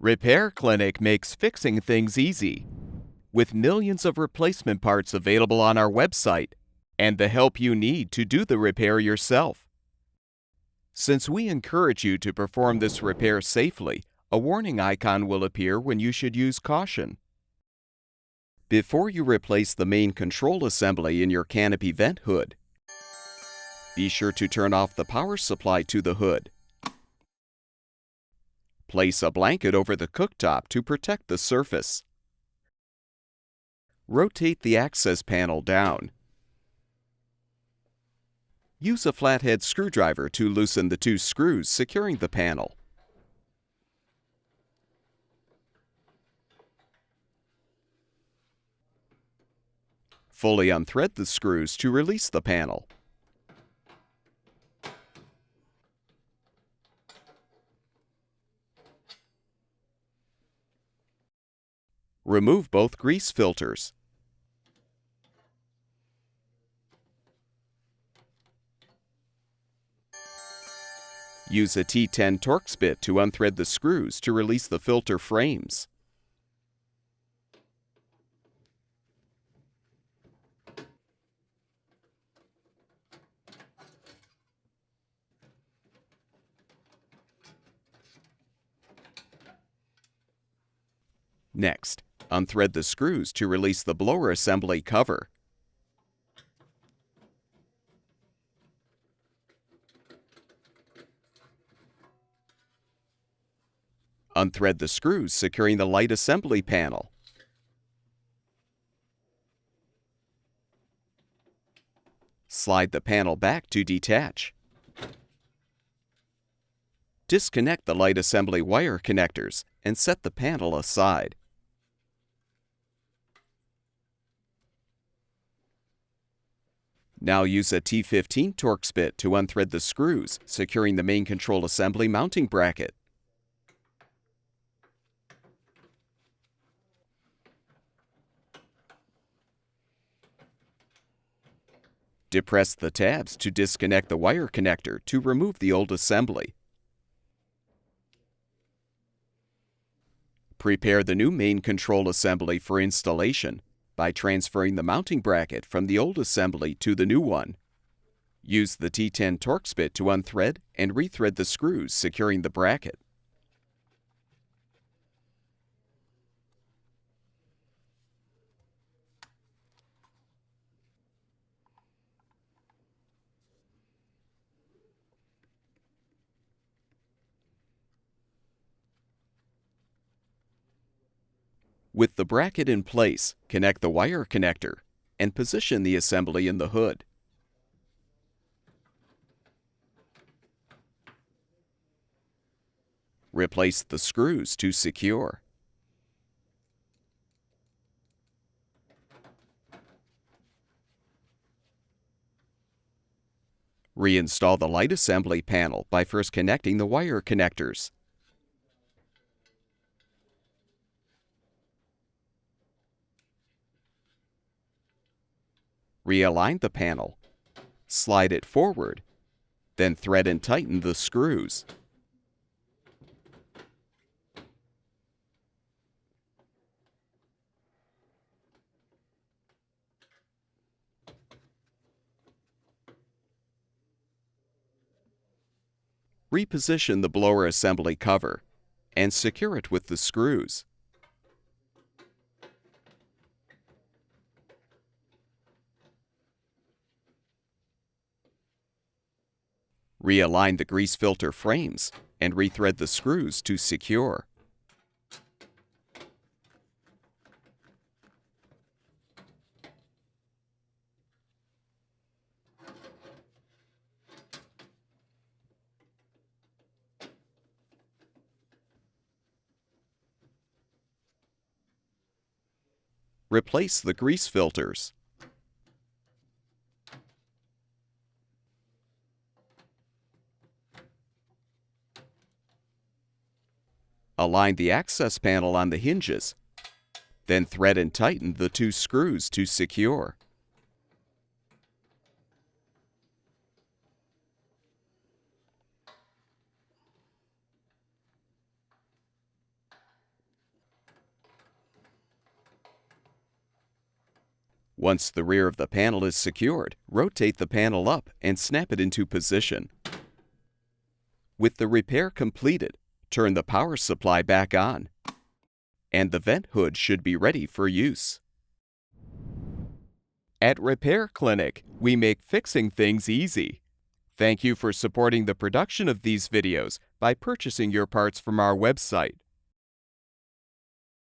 Repair Clinic makes fixing things easy, with millions of replacement parts available on our website and the help you need to do the repair yourself. Since we encourage you to perform this repair safely, a warning icon will appear when you should use caution. Before you replace the main control assembly in your canopy vent hood, be sure to turn off the power supply to the hood. Place a blanket over the cooktop to protect the surface. Rotate the access panel down. Use a flathead screwdriver to loosen the two screws securing the panel. Fully unthread the screws to release the panel. Remove both grease filters. Use a T10 Torx bit to unthread the screws to release the filter frames. Next, unthread the screws to release the blower assembly cover. Unthread the screws securing the light assembly panel. Slide the panel back to detach. Disconnect the light assembly wire connectors and set the panel aside. Now use a T15 Torx bit to unthread the screws securing the main control assembly mounting bracket. Depress the tabs to disconnect the wire connector to remove the old assembly. Prepare the new main control assembly for installation by transferring the mounting bracket from the old assembly to the new one. Use the T10 Torx bit to unthread and rethread the screws securing the bracket. With the bracket in place, connect the wire connector and position the assembly in the hood. Replace the screws to secure. Reinstall the light assembly panel by first connecting the wire connectors. Realign the panel. Slide it forward, then thread and tighten the screws. Reposition the blower assembly cover and secure it with the screws. Realign the grease filter frames and rethread the screws to secure. Replace the grease filters. Align the access panel on the hinges, then thread and tighten the two screws to secure. Once the rear of the panel is secured, rotate the panel up and snap it into position. With the repair completed, turn the power supply back on, and the vent hood should be ready for use. At Repair Clinic, we make fixing things easy. Thank you for supporting the production of these videos by purchasing your parts from our website.